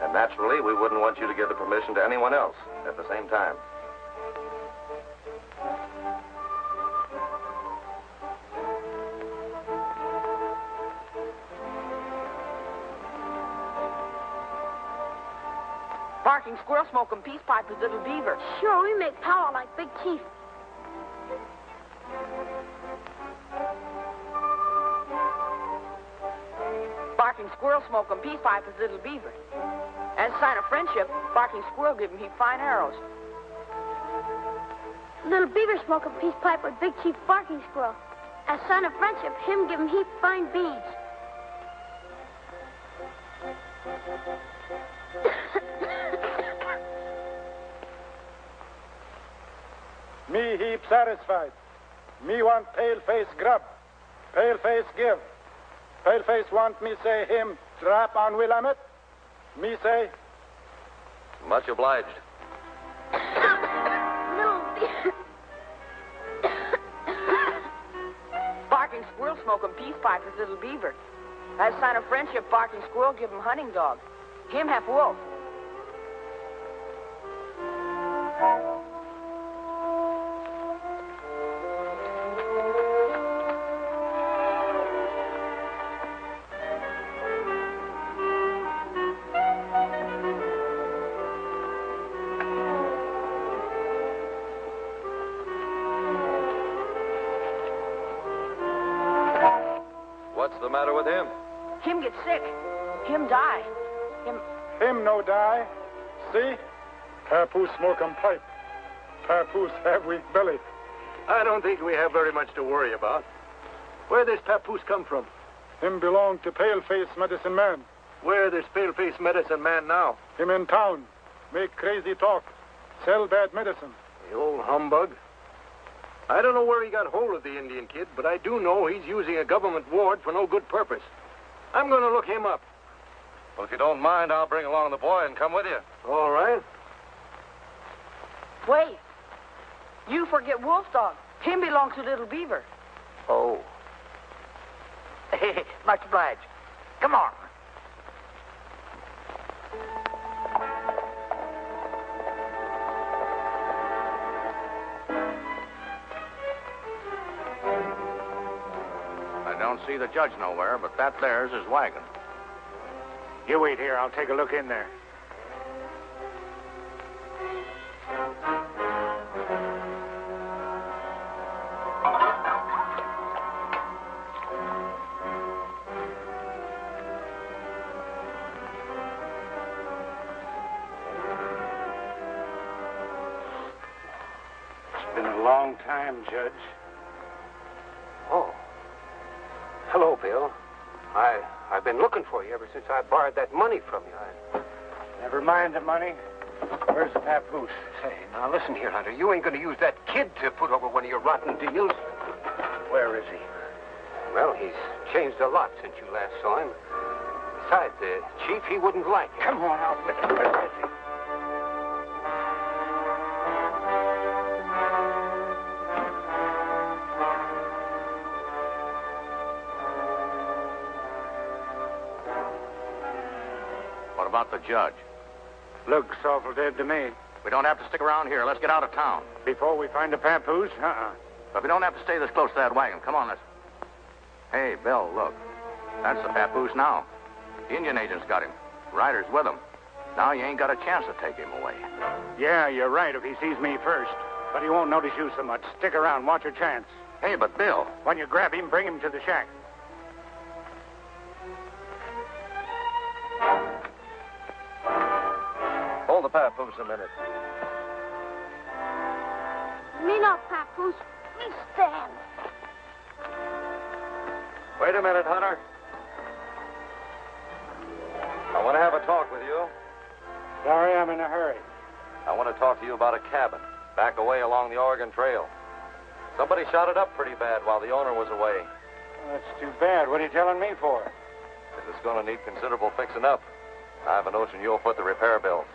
And naturally, we wouldn't want you to give the permission to anyone else at the same time. Barking squirrel smoking peace pipe with little beaver. Sure, we make power like Big Chief. Barking squirrel smoking peace pipe with little beaver. As a sign of friendship, barking squirrel give him heap fine arrows. Little beaver smoke a peace pipe with Big Chief barking squirrel. As sign of friendship, him give him heap fine beads. Me heap satisfied. Me want pale-face grub. Pale-face give. Pale-face want me say him drop on Willamette. Me say... Much obliged. Little beaver... Barking squirrel smoking peace pipe with little beaver. As a sign of friendship, barking squirrel give him hunting dog. Him half wolf. What's the matter with him? Him get sick. Him die. Him no die. See? Papoose smoke 'em pipe. Papoose have weak belly. I don't think we have very much to worry about. Where does Papoose come from? Him belong to Pale-Face Medicine Man. Where there's Pale-Face Medicine Man now? Him in town. Make crazy talk. Sell bad medicine. The old humbug. I don't know where he got hold of the Indian kid, but I do know he's using a government ward for no good purpose. I'm going to look him up. Well, if you don't mind, I'll bring along the boy and come with you. All right. Wait. You forget Wolf Dog. Him belong to Little Beaver. Oh. Much obliged. Come on. I don't see the judge nowhere, but that there's his wagon. You wait here. I'll take a look in there. It's been a long time, Judge. Oh. Hello, Bill. I've been looking for you ever since I borrowed that money from you. Never mind the money. Where's the papoose? Say, now listen here, Hunter. You ain't going to use that kid to put over one of your rotten deals. Where is he? Well, he's changed a lot since you last saw him. Besides, the chief, he wouldn't like it. Come on out. Where is he? What about the judge? Looks awful dead to me. We don't have to stick around here. Let's get out of town. Before we find the papoose? But we don't have to stay this close to that wagon. Come on, let's... Hey, Bill, look. That's the papoose now. The Indian agent's got him. Ryder's with him. Now you ain't got a chance to take him away. Yeah, you're right if he sees me first. But he won't notice you so much. Stick around. Watch your chance. Hey, but Bill... When you grab him, bring him to the shack. Hold the papoose a minute. Me not papoose. Me stand. Wait a minute, Hunter. I want to have a talk with you. Sorry, I'm in a hurry. I want to talk to you about a cabin back away along the Oregon Trail. Somebody shot it up pretty bad while the owner was away. Well, that's too bad. What are you telling me for? It's going to need considerable fixing up. I have a notion you'll foot the repair bill.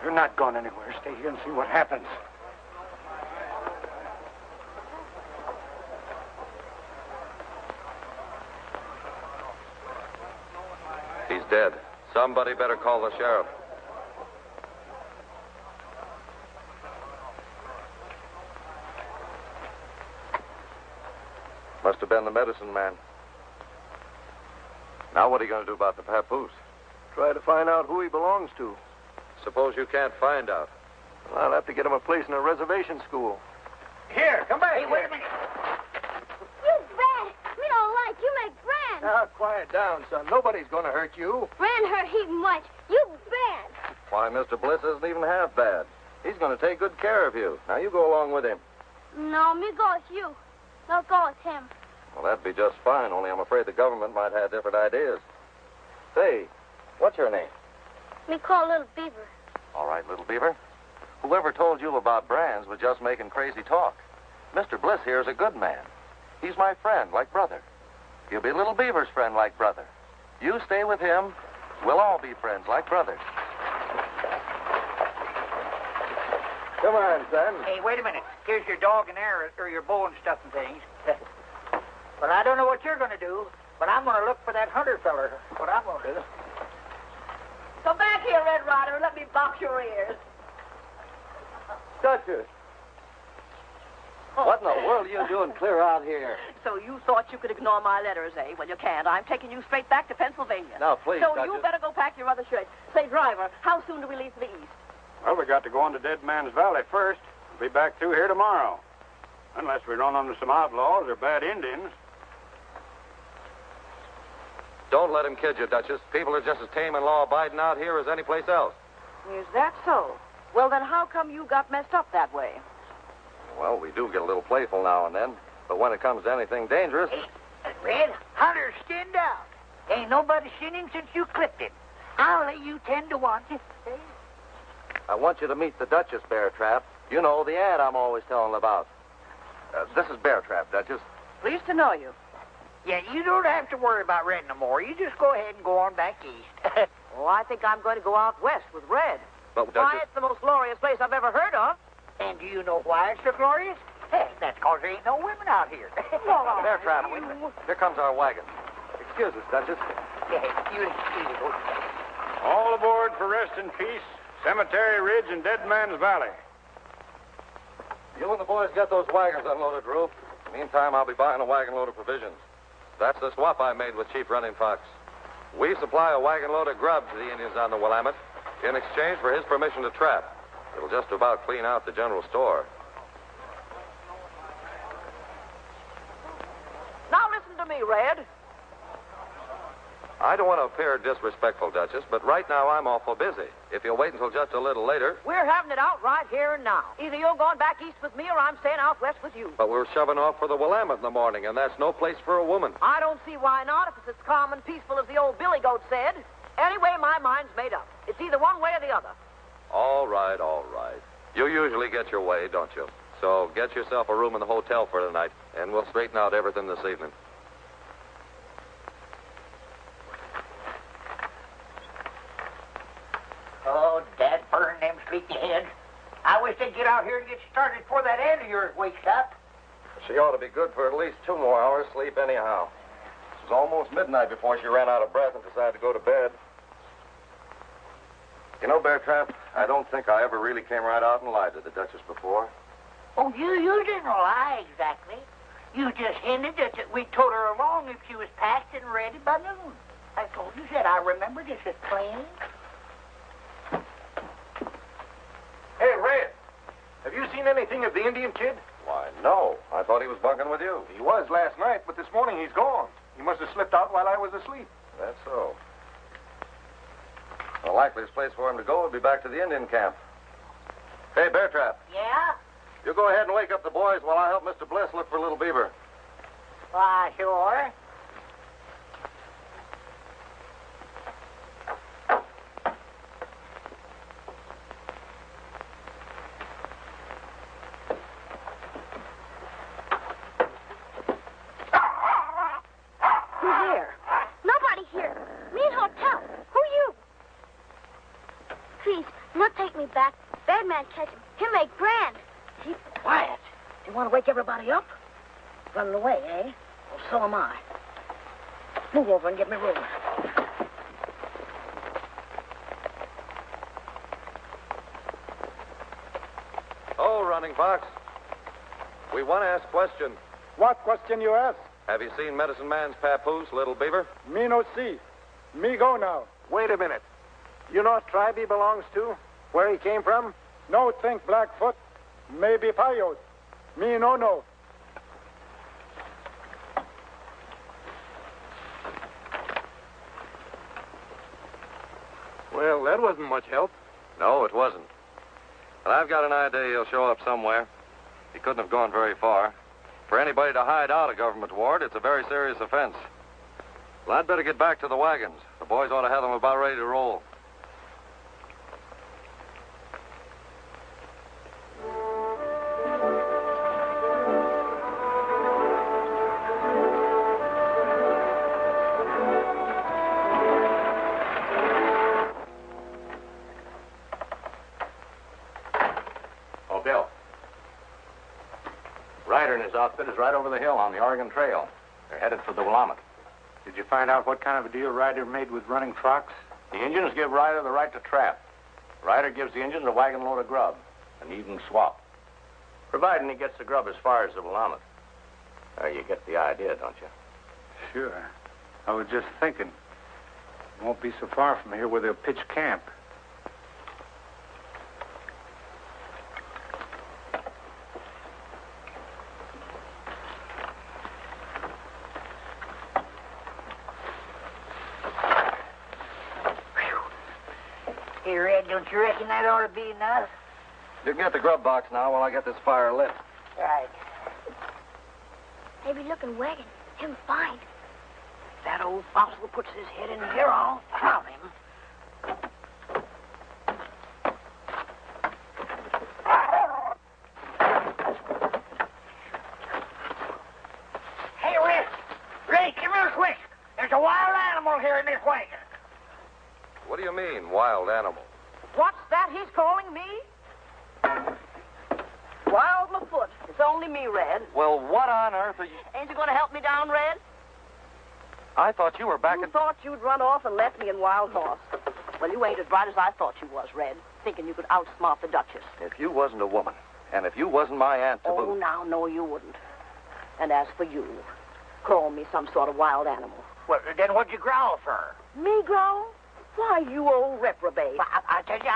You're not going anywhere. Stay here and see what happens. He's dead. Somebody better call the sheriff. Must have been the medicine man. Now what are you going to do about the papoose? Try to find out who he belongs to. Suppose you can't find out. Well, I'll have to get him a place in a reservation school. Here, come back. Hey, wait a minute. You bad. We don't like you. Make Bran. Now, quiet down, son. Nobody's going to hurt you. Bran hurt heap much. You bad. Why, Mr. Bliss isn't even half bad. He's going to take good care of you. Now, you go along with him. No, me go with you. Don't go with him. Well, that'd be just fine, only I'm afraid the government might have different ideas. Say, what's your name? Me call Little Beaver. All right, little beaver. Whoever told you about brands was just making crazy talk. Mr. Bliss here is a good man. He's my friend, like brother. He'll be little beaver's friend, like brother. You stay with him, we'll all be friends, like brothers. Come on, son. Hey, wait a minute. Here's your dog and arrow, or your bow and stuff and things. Well, I don't know what you're going to do, but I'm going to look for that hunter feller. What I'm going to do. Come back here, Red Ryder, and let me box your ears. Duchess. What in the world are you doing clear out here? So you thought you could ignore my letters, eh? Well, you can't. I'm taking you straight back to Pennsylvania. Now, please, So Duchess. you better go pack your other shirt. Say, driver, how soon do we leave for the east? Well, we got to go on to Dead Man's Valley first. We'll be back through here tomorrow. Unless we run into some outlaws or bad Indians. Don't let him kid you, Duchess. People are just as tame and law-abiding out here as any place else. Is that so? Well, then how come you got messed up that way? Well, we do get a little playful now and then, but when it comes to anything dangerous... Hey, Red, Hunter, stand down. Ain't nobody seen him since you clipped him. I'll lay you 10 to 1. I want you to meet the Duchess, Bear Trap. You know, the ad I'm always telling about. This is Bear Trap, Duchess. Pleased to know you. Yeah, you don't have to worry about Red no more. You just go ahead and go on back east. Oh, I think I'm going to go out west with Red. But, Why, Duchess... it's the most glorious place I've ever heard of. And do you know why it's so glorious? Hey, that's because there ain't no women out here. Bear Trap, here comes our wagon. Excuse us, Duchess. Yeah, you excuse it. All aboard for Rest in Peace, Cemetery Ridge, and Dead Man's Valley. You and the boys get those wagons unloaded, Rube. Meantime, I'll be buying a wagon load of provisions. That's the swap I made with Chief Running Fox. We supply a wagon load of grub to the Indians on the Willamette in exchange for his permission to trap. It'll just about clean out the general store. Now listen to me, Red. I don't want to appear disrespectful, Duchess, but right now I'm awful busy. If you'll wait until just a little later... We're having it out right here and now. Either you're going back east with me or I'm staying out west with you. But we're shoving off for the Willamette in the morning, and that's no place for a woman. I don't see why not if it's as calm and peaceful as the old Billy Goat said. Anyway, my mind's made up. It's either one way or the other. All right, all right. You usually get your way, don't you? So get yourself a room in the hotel for the night, and we'll straighten out everything this evening. Oh, Dad, burn them sleepy heads. I wish they'd get out here and get started before that aunt of yours wakes up. She ought to be good for at least 2 more hours sleep anyhow. It was almost midnight before she ran out of breath and decided to go to bed. You know, Bear Trap, I don't think I ever really came right out and lied to the Duchess before. Oh, you didn't lie exactly. You just hinted that we towed her along if she was packed and ready by noon. I told you that. I remember this as plain. Hey, Red, have you seen anything of the Indian kid? Why, no. I thought he was bunking with you. He was last night, but this morning he's gone. He must have slipped out while I was asleep. That's so. The likeliest place for him to go would be back to the Indian camp. Hey, Bear Trap, Yeah? you go ahead and wake up the boys while I help Mr. Bliss look for Little Beaver. Why, sure. Who's there? Nobody here. Me in hotel. Who you? Please, not take me back. Bad man catch him. He'll make grand. Keep quiet. You want to wake everybody up? Running away, eh? Well, so am I. Move over and give me room. Oh, Running Fox. We want to ask a question. What question you ask? Have you seen Medicine Man's papoose, Little Beaver? Me no see. Me go now. Wait a minute. You know what tribe he belongs to? Where he came from? No think Blackfoot. Maybe Paiute. Me no know. Well, that wasn't much help. No, it wasn't. But I've got an idea he'll show up somewhere. He couldn't have gone very far. For anybody to hide out a government ward, it's a very serious offense. Well, I'd better get back to the wagons. The boys ought to have them about ready to roll. Oh, Bill. Ryder and his outfit is right over the hill on the Oregon Trail. They're headed for the Willamette. Did you find out what kind of a deal Ryder made with Running Fox? The Indians give Ryder the right to trap. Ryder gives the Indians a wagon load of grub, an even swap. Providing he gets the grub as far as the Willamette. You get the idea, don't you? Sure. I was just thinking. It won't be so far from here where they'll pitch camp. Hey, Red, don't you reckon that ought to be enough? You can get the grub box now while I get this fire lit. Right. Maybe looking wagon. Him find. That old fossil puts his head in here, I'll crown him. Hey, Red! Red, come here quick! There's a wild animal here in this wagon. What do you mean, wild animal? What's that he's calling me? Wild my foot. It's only me, Red. Well, what on earth are you... Ain't you going to help me down, Red? I thought you were back You in... thought you'd run off and left me in Wild Horse. Well, you ain't as bright as I thought you was, Red, thinking you could outsmart the Duchess. If you wasn't a woman, and if you wasn't my aunt to Oh, boot... now, no, you wouldn't. And as for you, call me some sort of wild animal. Well, then what'd you growl for? Me growl? Why, you old reprobate. I tell you,